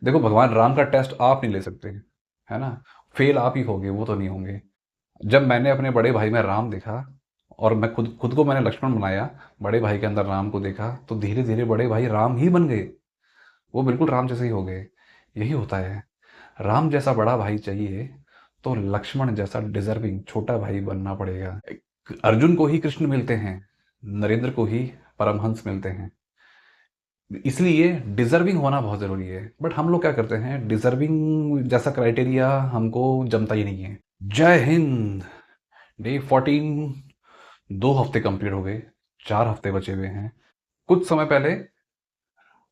देखो, भगवान राम का टेस्ट आप नहीं ले सकते, है ना? फेल आप ही होगे, वो तो नहीं होंगे। जब मैंने अपने बड़े भाई में राम देखा और मैं खुद खुद को मैंने लक्ष्मण बनाया, बड़े भाई के अंदर राम को देखा, तो धीरे धीरे बड़े भाई राम ही बन गए। वो बिल्कुल राम जैसे ही हो गए। यही होता है। राम जैसा बड़ा भाई चाहिए तो लक्ष्मण जैसा डिजर्विंग छोटा भाई बनना पड़ेगा। अर्जुन को ही कृष्ण मिलते हैं, नरेंद्र को ही परमहंस मिलते हैं। इसलिए डिजर्विंग होना बहुत ज़रूरी है। बट हम लोग क्या करते हैं, डिजर्विंग जैसा क्राइटेरिया हमको जमता ही नहीं है। जय हिंद। डे 14। 2 हफ्ते कंप्लीट हो गए, 4 हफ्ते बचे हुए हैं। कुछ समय पहले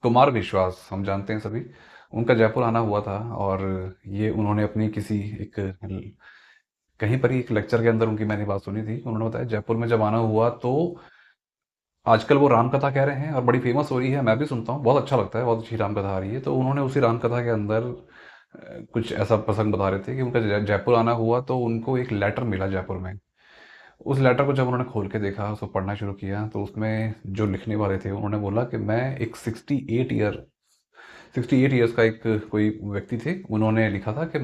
कुमार विश्वास, हम जानते हैं सभी, उनका जयपुर आना हुआ था। और ये उन्होंने अपनी किसी एक कहीं पर ही एक लेक्चर के अंदर उनकी मैंने बात सुनी थी। उन्होंने बताया जयपुर में जब आना हुआ तो आजकल वो राम कथा कह रहे हैं और बड़ी फेमस हो रही है। मैं भी सुनता हूँ, बहुत अच्छा लगता है, बहुत अच्छी राम कथा आ रही है। तो उन्होंने उसी राम कथा के अंदर कुछ ऐसा प्रसंग बता रहे थे कि उनका जयपुर आना हुआ तो उनको एक लेटर मिला जयपुर में। उस लेटर को जब उन्होंने खोल के देखा, उसको पढ़ना शुरू किया, तो उसमें जो लिखने वाले थे उन्होंने बोला कि मैं एक 68 ईयर्स का एक कोई व्यक्ति थे। उन्होंने लिखा था कि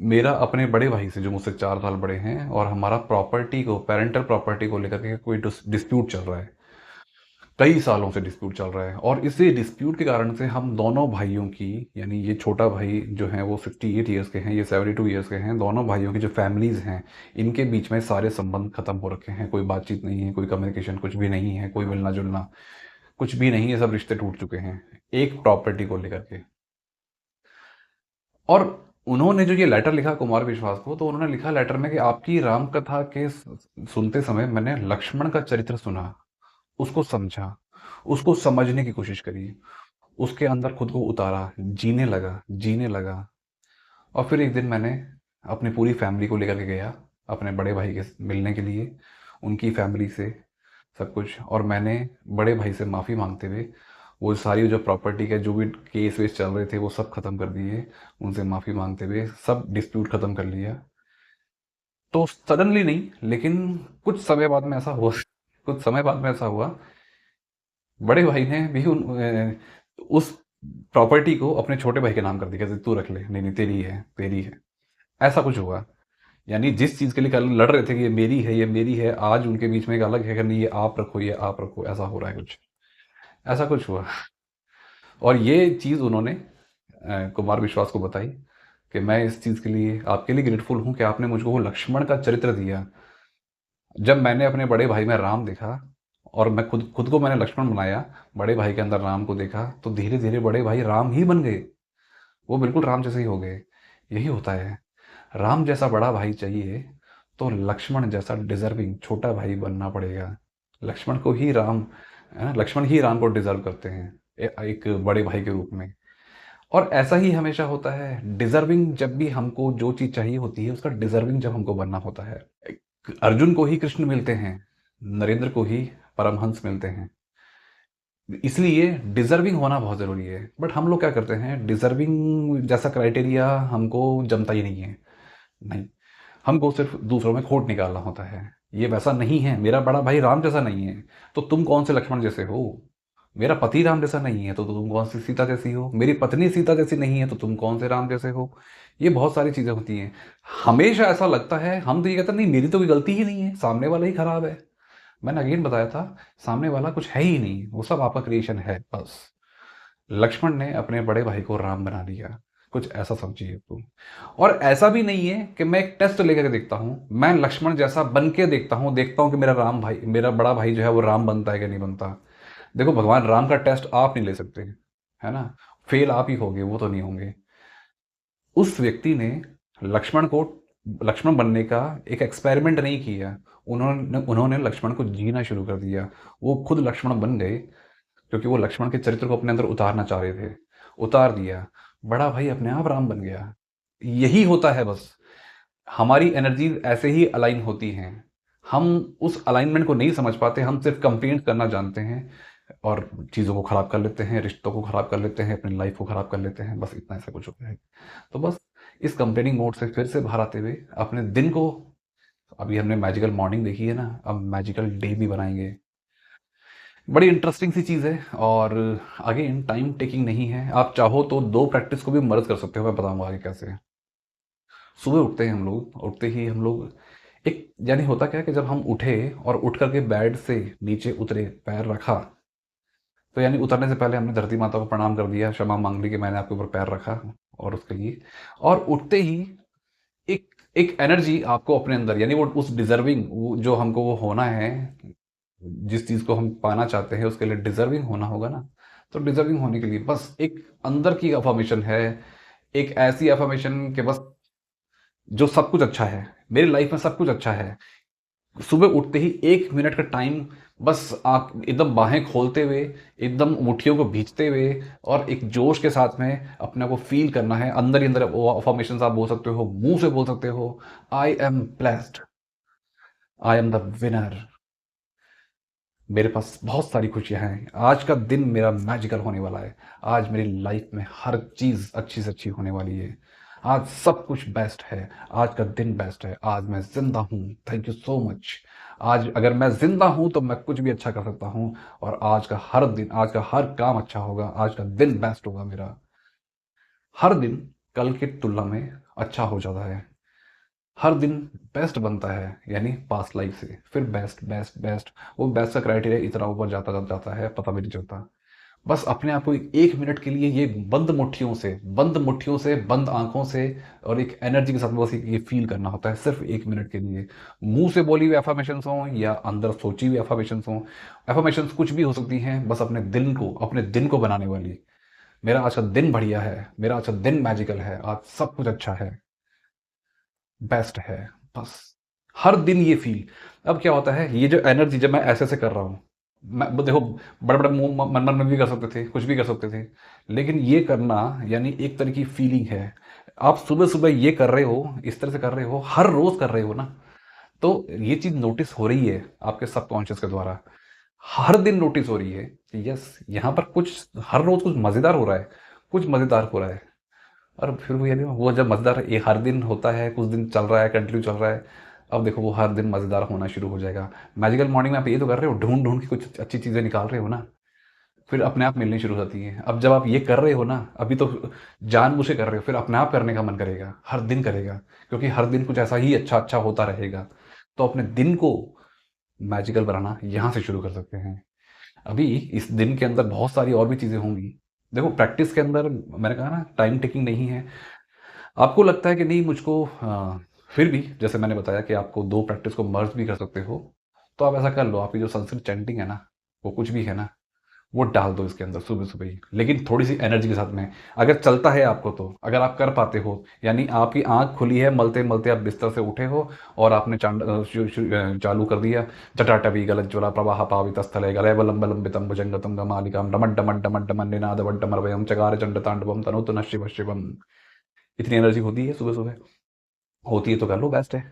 मेरा अपने बड़े भाई से, जो मुझसे 4 साल बड़े हैं, और हमारा प्रॉपर्टी को, पेरेंटल प्रॉपर्टी को लेकर के कोई डिस्प्यूट चल रहा है। कई सालों से डिस्प्यूट चल रहा है और इसी डिस्प्यूट के कारण से हम दोनों भाइयों की, यानी ये छोटा भाई जो हैं वो 68 ईयर्स के हैं, ये 72 ईयर्स के हैं, दोनों भाइयों की जो फैमिलीज़ हैं, इनके बीच में सारे संबंध खत्म हो रखे हैं। कोई बातचीत नहीं है, कोई कम्युनिकेशन कुछ भी नहीं है, कोई मिलना जुलना कुछ भी नहीं है। सब रिश्ते टूट चुके हैं एक प्रॉपर्टी को लेकर के। और उन्होंने जो ये लेटर लिखा कुमार विश्वास को, तो उन्होंने लिखा लेटर में कि आपकी राम कथा के सुनते समय मैंने लक्ष्मण का चरित्र सुना, उसको समझा, उसको समझने की कोशिश करी, उसके अंदर खुद को उतारा, जीने लगा। और फिर एक दिन मैंने अपनी पूरी फैमिली को लेकर के गया अपने बड़े भाई के मिलने के लिए, उनकी फैमिली से सब कुछ। और मैंने बड़े भाई से माफ़ी मांगते हुए वो सारी जो प्रॉपर्टी के जो भी केस वेस चल रहे थे वो सब खत्म कर दिए। उनसे माफ़ी मांगते हुए सब डिस्प्यूट खत्म कर लिया। तो सडनली नहीं, लेकिन कुछ समय बाद में ऐसा हुआ कुछ समय बाद में ऐसा हुआ, बड़े भाई ने भी उस प्रॉपर्टी को अपने छोटे भाई के नाम कर दिया कि तू रख ले, नहीं नहीं तेरी है, तेरी है। ऐसा कुछ हुआ। यानी जिस चीज़ के लिए कल लड़ रहे थे कि ये मेरी है, ये मेरी है, आज उनके बीच में एक अलग है कि नहीं ये आप रखो, ये आप रखो। ऐसा हो रहा है कुछ, ऐसा कुछ हुआ। और ये चीज़ उन्होंने कुमार विश्वास को बताई कि मैं इस चीज़ के लिए आपके लिए ग्रेटफुल हूँ कि आपने मुझको वो लक्ष्मण का चरित्र दिया। जब मैंने अपने बड़े भाई में राम देखा और मैं खुद खुद को मैंने लक्ष्मण बनाया, बड़े भाई के अंदर राम को देखा, तो धीरे धीरे बड़े भाई राम ही बन गए। वो बिल्कुल राम जैसे ही हो गए। यही होता है। राम जैसा बड़ा भाई चाहिए तो लक्ष्मण जैसा डिजर्विंग छोटा भाई बनना पड़ेगा। लक्ष्मण को ही राम लक्ष्मण ही राम को डिजर्व करते हैं एक बड़े भाई के रूप में। और ऐसा ही हमेशा होता है। डिजर्विंग जब भी हमको जो चीज़ चाहिए होती है, उसका डिजर्विंग जब हमको बनना होता है। अर्जुन को ही कृष्ण मिलते हैं, नरेंद्र को ही परमहंस मिलते हैं। इसलिए डिजर्विंग होना बहुत ज़रूरी है। बट हम लोग क्या करते हैं, डिजर्विंग जैसा क्राइटेरिया हमको जमता ही नहीं है। नहीं, हमको सिर्फ दूसरों में खोट निकालना होता है। ये वैसा नहीं है, मेरा बड़ा भाई राम जैसा नहीं है, तो तुम कौन से लक्ष्मण जैसे हो? मेरा पति राम जैसा नहीं है तो तुम कौन सी सीता जैसी हो? मेरी पत्नी सीता जैसी नहीं है तो तुम कौन से राम जैसे हो? ये बहुत सारी चीज़ें होती हैं। हमेशा ऐसा लगता है, हम तो ये कहते हैं नहीं मेरी तो कोई गलती ही नहीं है, सामने वाला ही खराब है। मैंने अगेन बताया था, सामने वाला कुछ है ही नहीं, वो सब आपका क्रिएशन है बस। लक्ष्मण ने अपने बड़े भाई को राम बना दिया। कुछ ऐसा समझिए तुम। और ऐसा भी नहीं है कि मैं एक टेस्ट लेकर के देखता हूँ, मैं लक्ष्मण जैसा बन के देखता हूँ कि मेरा राम भाई, मेरा बड़ा भाई जो है वो राम बनता है कि नहीं बनता। देखो, भगवान राम का टेस्ट आप नहीं ले सकते, है ना? फेल आप ही होगे, वो तो नहीं होंगे। उस व्यक्ति ने लक्ष्मण को लक्ष्मण बनने का एक एक्सपेरिमेंट नहीं किया। उन्होंने लक्ष्मण को जीना शुरू कर दिया। वो खुद लक्ष्मण बन गए क्योंकि वो लक्ष्मण के चरित्र को अपने अंदर उतारना चाह रहे थे। उतार दिया, बड़ा भाई अपने आप राम बन गया। यही होता है बस। हमारी एनर्जीज ऐसे ही अलाइन होती हैं। हम उस अलाइनमेंट को नहीं समझ पाते, हम सिर्फ कंप्लेंट करना जानते हैं और चीज़ों को ख़राब कर लेते हैं, रिश्तों को ख़राब कर लेते हैं, अपनी लाइफ को ख़राब कर लेते हैं। बस इतना ऐसा कुछ होता है। तो बस इस कंप्लेनिंग मोड से फिर से बाहर आते हुए अपने दिन को, अभी हमने मैजिकल मॉर्निंग देखी है ना, अब मैजिकल डे भी बनाएंगे। बड़ी इंटरेस्टिंग सी चीज़ है। और अगेन टाइम टेकिंग नहीं है, आप चाहो तो 2 प्रैक्टिस को भी मर्ज कर सकते हो, मैं बताऊँगा आगे कैसे। सुबह उठते हैं हम लोग, उठते ही हम लोग एक यानी होता क्या है कि जब हम उठे और उठ कर के बेड से नीचे उतरे, पैर रखा, तो यानी उतरने से पहले हमने धरती माता को प्रणाम कर दिया, क्षमा माँग ली कि मैंने आपके ऊपर पैर रखा और उसके लिए। और उठते ही एक एक एनर्जी आपको अपने अंदर, यानी वो उस डिज़र्विंग, वो जो हमको वो होना है, जिस चीज़ को हम पाना चाहते हैं उसके लिए डिज़र्विंग होना होगा ना, तो डिज़र्विंग होने के लिए बस एक अंदर की अफ़र्मेशन है, एक ऐसी अफ़र्मेशन कि बस जो सब कुछ अच्छा है, मेरी लाइफ़ में सब कुछ अच्छा है। सुबह उठते ही 1 मिनट का टाइम, बस आप एकदम बाहें खोलते हुए, एकदम मुट्ठियों को भींचते हुए और एक जोश के साथ में अपने आप को फ़ील करना है। अंदर ही अंदर वो अफ़र्मेशंस आप बोल सकते हो, मुँह से बोल सकते हो, I am blessed, I am the winner, मेरे पास बहुत सारी खुशियाँ हैं, आज का दिन मेरा मैजिकल होने वाला है, आज मेरी लाइफ़ में हर चीज़ अच्छी से अच्छी होने वाली है, आज सब कुछ बेस्ट है, आज का दिन बेस्ट है, आज मैं ज़िंदा हूँ, थैंक यू सो मच। आज अगर मैं ज़िंदा हूँ तो मैं कुछ भी अच्छा कर सकता हूँ, और आज का हर दिन, आज का हर काम अच्छा होगा, आज का दिन बेस्ट होगा मेरा। हर दिन कल की तुलना में अच्छा हो जाता है, हर दिन बेस्ट बनता है, यानी पास्ट लाइफ से फिर बेस्ट बेस्ट बेस्ट, वो बेस्ट का क्राइटेरिया इतना ऊपर जाता जाता है, पता भी नहीं चलता। बस अपने आप को 1 मिनट के लिए ये बंद मुट्ठियों से बंद आंखों से और एक एनर्जी के साथ में बस ये फील करना होता है, सिर्फ 1 मिनट के लिए। मुंह से बोली हुई एफर्मेशंस हों या अंदर सोची हुई एफर्मेशंस हों, एफर्मेशंस कुछ भी हो सकती हैं, बस अपने दिन को बनाने वाली। मेरा आज का दिन बढ़िया है, मेरा आज का दिन मैजिकल है, आज सब कुछ अच्छा है, बेस्ट है, बस हर दिन ये फील। अब क्या होता है, ये जो एनर्जी जब मैं ऐसे ऐसे कर रहा हूँ, मैं वो देखो, बड़े बड़े मुंह मन मन में भी कर सकते थे, कुछ भी कर सकते थे, लेकिन ये करना यानी एक तरह की फीलिंग है। आप सुबह सुबह ये कर रहे हो, इस तरह से कर रहे हो, हर रोज कर रहे हो ना, तो ये चीज नोटिस हो रही है आपके सबकॉन्शियस के द्वारा, हर दिन नोटिस हो रही है कि यस, यहाँ पर कुछ, हर रोज कुछ मजेदार हो रहा है, कुछ मजेदार हो रहा है। और फिर वो यानी वो जब मज़ेदार ये हर दिन होता है, कुछ दिन चल रहा है, कंटिन्यू चल रहा है, अब देखो वो हर दिन मज़ेदार होना शुरू हो जाएगा। मैजिकल मॉर्निंग में आप ये तो कर रहे हो, ढूंढ ढूंढ के कुछ अच्छी चीज़ें निकाल रहे हो ना, फिर अपने आप मिलनी शुरू हो जाती हैं। अब जब आप ये कर रहे हो ना, अभी तो जानबूझ के कर रहे हो, फिर अपने आप करने का मन करेगा, हर दिन करेगा, क्योंकि हर दिन कुछ ऐसा ही अच्छा अच्छा होता रहेगा। तो अपने दिन को मैजिकल बनाना यहाँ से शुरू कर सकते हैं। अभी इस दिन के अंदर बहुत सारी और भी चीज़ें होंगी। देखो प्रैक्टिस के अंदर मैंने कहा ना टाइम टेकिंग नहीं है। आपको लगता है कि नहीं मुझको, फिर भी जैसे मैंने बताया कि आपको 2 प्रैक्टिस को मर्ज भी कर सकते हो, तो आप ऐसा कर लो, आपकी जो संस्कृत चैंटिंग है ना, वो कुछ भी है ना, वो डाल दो इसके अंदर सुबह-सुबह ही, लेकिन थोड़ी-सी एनर्जी के साथ में। अगर चलता है आपको तो, अगर आप कर पाते हो, यानी आपकी आँख खुली है, मलते-मलते आप बिस्तर से उठे हो और आपने चालू कर दिया, जटाटवी गलज्ज्वला प्रवाह पावितस्थले गलयवलंबलंबितं भुजंगतं गमालिकां डमड्डमड्डमड्डमन्निनादवड्डमरवयं चकार चंडतांडवं तनोतु नः शिवः शिवम्। इतनी एनर्जी होती है सुबह-सुबह? होती है तो कर लो, बेस्ट है।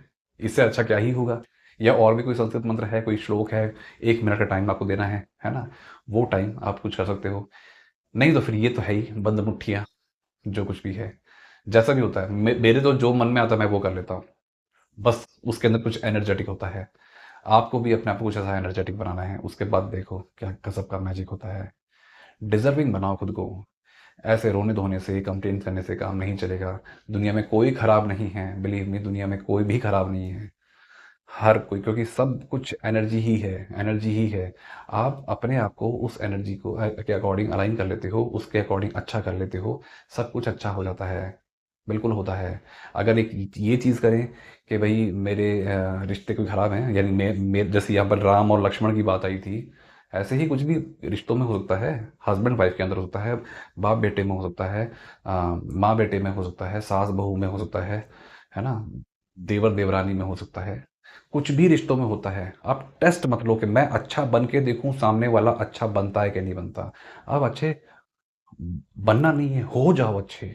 इससे अच्छा क्या ही होगा? या और भी कोई संस्कृत मंत्र है, कोई श्लोक है, 1 मिनट का टाइम आपको देना है ना? वो टाइम आप कुछ कर सकते हो। नहीं तो फिर ये तो है ही बंद मुट्ठियाँ, जो कुछ भी है। जैसा भी होता है, मेरे तो जो मन में आता है मैं वो कर लेता हूँ। बस उसके अंदर कुछ एनर्जेटिक होता है। आपको भी अपने आप को कुछ ऐसा एनर्जेटिक बनाना है, उसके बाद देखो क्या गज़ब का मैजिक होता है। डिज़र्विंग बनाओ खुद को। ऐसे रोने-धोने से, कंप्लेंट करने से काम नहीं चलेगा। दुनिया में कोई खराब नहीं है, बिलीव मी, दुनिया में कोई भी खराब नहीं है। हर कोई, क्योंकि सब कुछ एनर्जी ही है, एनर्जी ही है। आप अपने आप को उस एनर्जी को के अकॉर्डिंग अलाइन कर लेते हो, उसके अकॉर्डिंग अच्छा कर लेते हो, सब कुछ अच्छा हो जाता है। बिल्कुल होता है। अगर एक ये चीज़ करें कि भई मेरे रिश्ते कोई खराब हैं, यानी जैसे यहाँ पर राम और लक्ष्मण की बात आई थी, ऐसे ही कुछ भी रिश्तों में हो सकता है। हस्बैंड वाइफ के अंदर हो सकता है, बाप बेटे में हो सकता है, माँ बेटे में हो सकता है, सास बहू में हो सकता है ना? देवर देवरानी में हो सकता है। कुछ भी रिश्तों में होता है। आप टेस्ट मत लो कि मैं अच्छा बन के देखूँ सामने वाला अच्छा बनता है कि नहीं बनता। आप अच्छे बनना नहीं है, हो जाओ अच्छे।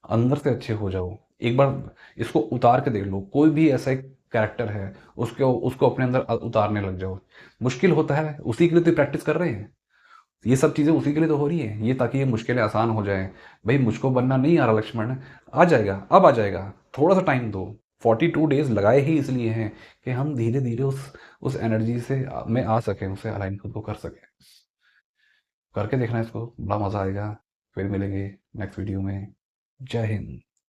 अंदर से अच्छे हो जाओ। एक बार इसको उतार के देख लो, कोई भी ऐसा एक कैरेक्टर है, उसको उसको अपने अंदर उतारने लग जाओ। मुश्किल होता है, उसी के लिए तो प्रैक्टिस कर रहे हैं। ये सब चीज़ें उसी के लिए तो हो रही हैं, ये ताकि ये मुश्किलें आसान हो जाएँ। भई मुझको बनना नहीं आ रहा लक्ष्मण, आ जाएगा, अब आ जाएगा, थोड़ा-सा टाइम दो, 42 डेज़ लगाए ही इसलिए हैं कि हम धीरे-धीरे उस एनर्जी से में आ सकें, उससे अलाइन खुद को कर सकें। करके देखना इसको, बड़ा मज़ा आएगा। फिर मिलेंगे नेक्स्ट वीडियो में। जय हिंद।